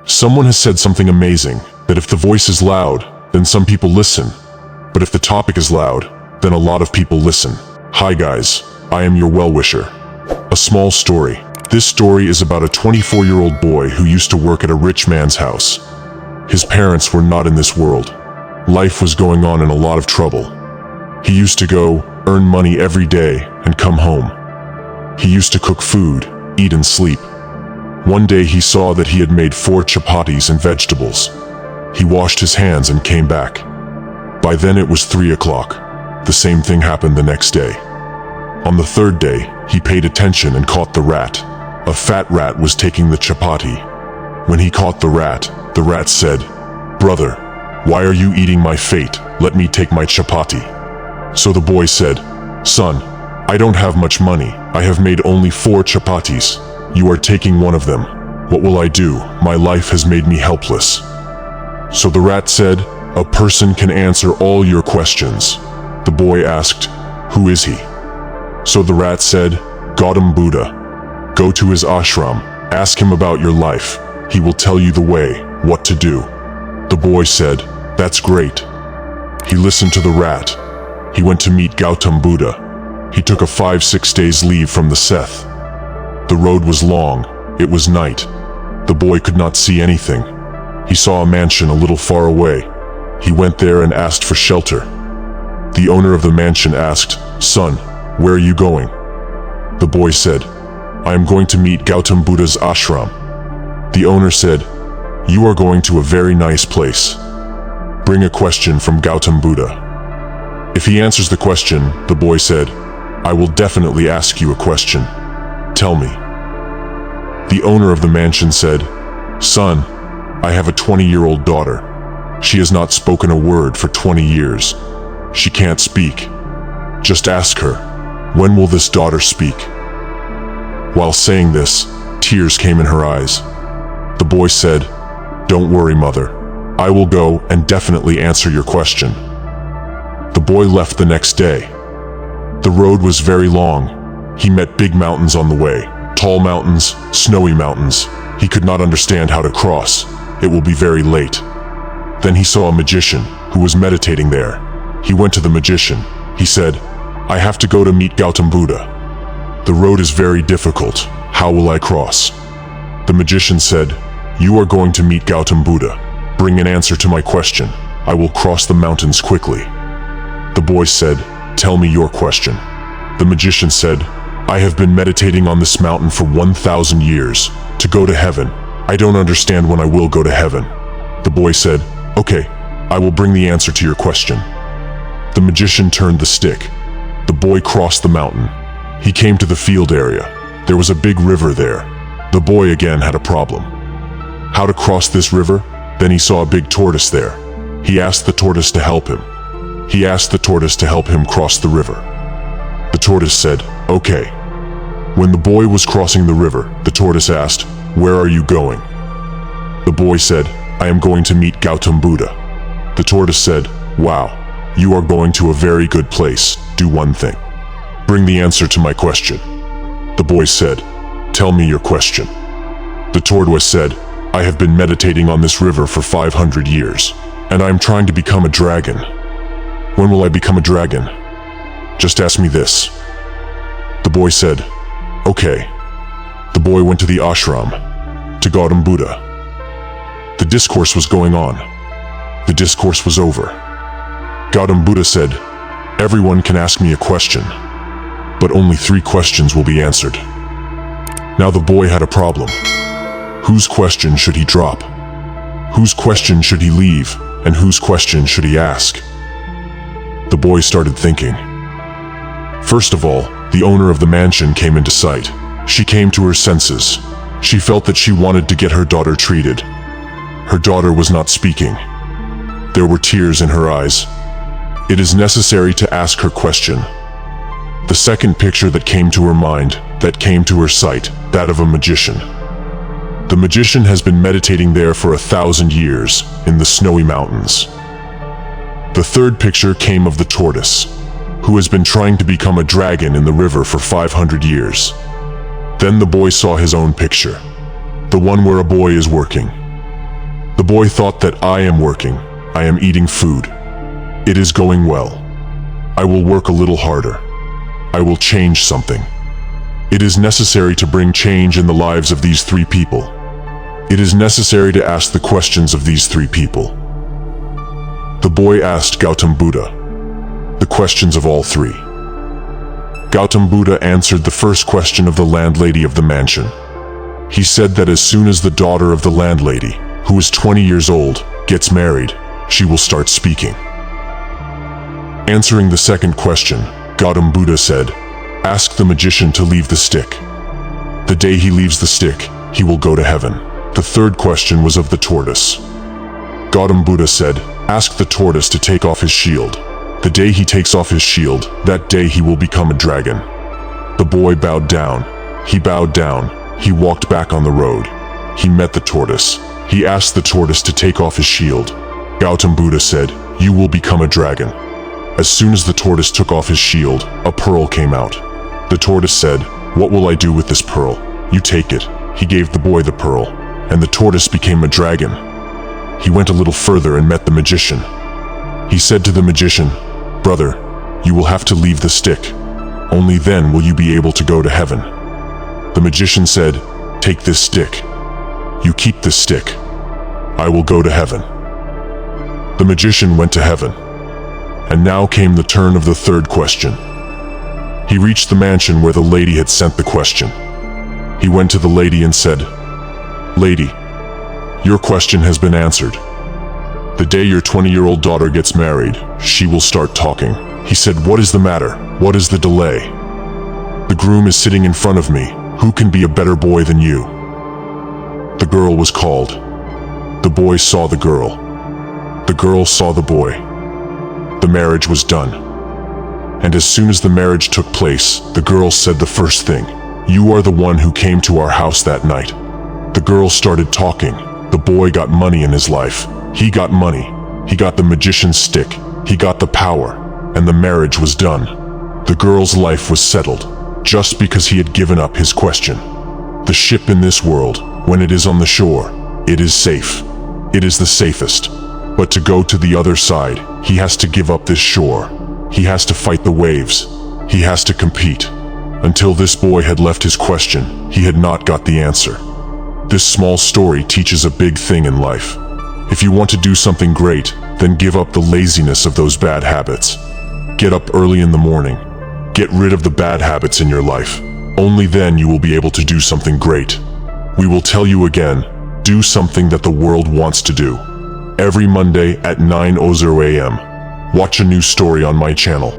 Someone has said something amazing, that if the voice is loud, then some people listen. But if the topic is loud, then a lot of people listen. Hi guys, I am your well-wisher. A small story. This story is about a 24-year-old boy who used to work at a rich man's house. His parents were not in this world. Life was going on in a lot of trouble. He used to go, earn money every day, and come home. He used to cook food, eat and sleep. One day he saw that he had made 4 chapatis and vegetables. He washed his hands and came back. By then it was 3 o'clock. The same thing happened the next day. On the 3rd day, he paid attention and caught the rat. A fat rat was taking the chapati. When he caught the rat said, "Brother, why are you eating my fate? Let me take my chapati." So the boy said, "Son, I don't have much money. I have made only 4 chapatis. You are taking one of them. What will I do? My life has made me helpless." So the rat said, "A person can answer all your questions." The boy asked, "Who is he?" So the rat said, "Gautam Buddha. Go to his ashram, ask him about your life. He will tell you the way, what to do." The boy said, "That's great." He listened to the rat. He went to meet Gautam Buddha. He took a 5-6 days leave from the Seth. The road was long, it was night. The boy could not see anything. He saw a mansion a little far away. He went there and asked for shelter. The owner of the mansion asked, "Son, where are you going?" The boy said, "I am going to meet Gautam Buddha's ashram." The owner said, "You are going to a very nice place. Bring a question from Gautam Buddha." If he answers the question, the boy said, "I will definitely ask you a question. Tell me." The owner of the mansion said, "Son, I have a 20-year-old daughter. She has not spoken a word for 20 years. She can't speak. Just ask her, when will this daughter speak?" While saying this, tears came in her eyes. The boy said, "Don't worry, mother. I will go and definitely answer your question." The boy left the next day. The road was very long. He met big mountains on the way, tall mountains, snowy mountains. He could not understand how to cross. It will be very late. Then he saw a magician who was meditating there. He went to the magician. He said, "I have to go to meet Gautam Buddha. The road is very difficult. How will I cross?" The magician said, "You are going to meet Gautam Buddha. Bring an answer to my question. I will cross the mountains quickly." The boy said, "Tell me your question." The magician said, "I have been meditating on this mountain for 1,000 years, to go to heaven. I don't understand when I will go to heaven." The boy said, "Okay, I will bring the answer to your question." The magician turned the stick. The boy crossed the mountain. He came to the field area. There was a big river there. The boy again had a problem. How to cross this river? Then he saw a big tortoise there. He asked the tortoise to help him. He asked the tortoise to help him cross the river. The tortoise said, "Okay." When the boy was crossing the river, the tortoise asked, "Where are you going?" The boy said, "I am going to meet Gautam Buddha." The tortoise said, "Wow, you are going to a very good place. Do one thing. Bring the answer to my question." The boy said, "Tell me your question." The tortoise said, "I have been meditating on this river for 500 years, and I am trying to become a dragon. When will I become a dragon? Just ask me this." The boy said, "Okay." The boy went to the ashram, to Gautam Buddha. The discourse was going on. The discourse was over. Gautam Buddha said, "Everyone can ask me a question, but only 3 questions will be answered." Now the boy had a problem. Whose question should he drop? Whose question should he leave, and whose question should he ask? The boy started thinking. First of all, the owner of the mansion came into sight. She came to her senses. She felt that she wanted to get her daughter treated. Her daughter was not speaking. There were tears in her eyes. It is necessary to ask her question. The second picture that came to her mind, that came to her sight, that of a magician. The magician has been meditating there for 1,000 years, in the snowy mountains. The third picture came of the tortoise, who has been trying to become a dragon in the river for 500 years. Then the boy saw his own picture, the one where a boy is working. The boy thought that I am working, I am eating food. It is going well. I will work a little harder. I will change something. It is necessary to bring change in the lives of these three people. It is necessary to ask the questions of these three people. The boy asked Gautam Buddha the questions of all three. Gautam Buddha answered the first question of the landlady of the mansion. He said that as soon as the daughter of the landlady, who is 20 years old, gets married, she will start speaking. Answering the second question, Gautam Buddha said, "Ask the magician to leave the stick. The day he leaves the stick, he will go to heaven." The third question was of the tortoise. Gautam Buddha said, "Ask the tortoise to take off his shield. The day he takes off his shield, that day he will become a dragon." The boy bowed down. He bowed down. He walked back on the road. He met the tortoise. He asked the tortoise to take off his shield. Gautam Buddha said, "You will become a dragon." As soon as the tortoise took off his shield, a pearl came out. The tortoise said, "What will I do with this pearl?" "You take it." He gave the boy the pearl, and the tortoise became a dragon. He went a little further and met the magician. He said to the magician, "Brother, you will have to leave the stick. Only then will you be able to go to heaven." The magician said, "Take this stick. You keep this stick. I will go to heaven." The magician went to heaven. And now came the turn of the third question. He reached the mansion where the lady had sent the question. He went to the lady and said, "Lady, your question has been answered. The day your 20-year-old daughter gets married, she will start talking." He said, "What is the matter? What is the delay? The groom is sitting in front of me. Who can be a better boy than you?" The girl was called. The boy saw the girl. The girl saw the boy. The marriage was done. And as soon as the marriage took place, the girl said the first thing, "You are the one who came to our house that night." The girl started talking. The boy got money in his life. He got money. He got the magician's stick. He got the power. And the marriage was done. The girl's life was settled, just because he had given up his question. The ship in this world, when it is on the shore, it is safe. It is the safest. But to go to the other side, he has to give up this shore. He has to fight the waves. He has to compete. Until this boy had left his question, he had not got the answer. This small story teaches a big thing in life. If you want to do something great, then give up the laziness of those bad habits. Get up early in the morning. Get rid of the bad habits in your life. Only then you will be able to do something great. We will tell you again, do something that the world wants to do. Every Monday at 9:00 a.m. Watch a new story on my channel.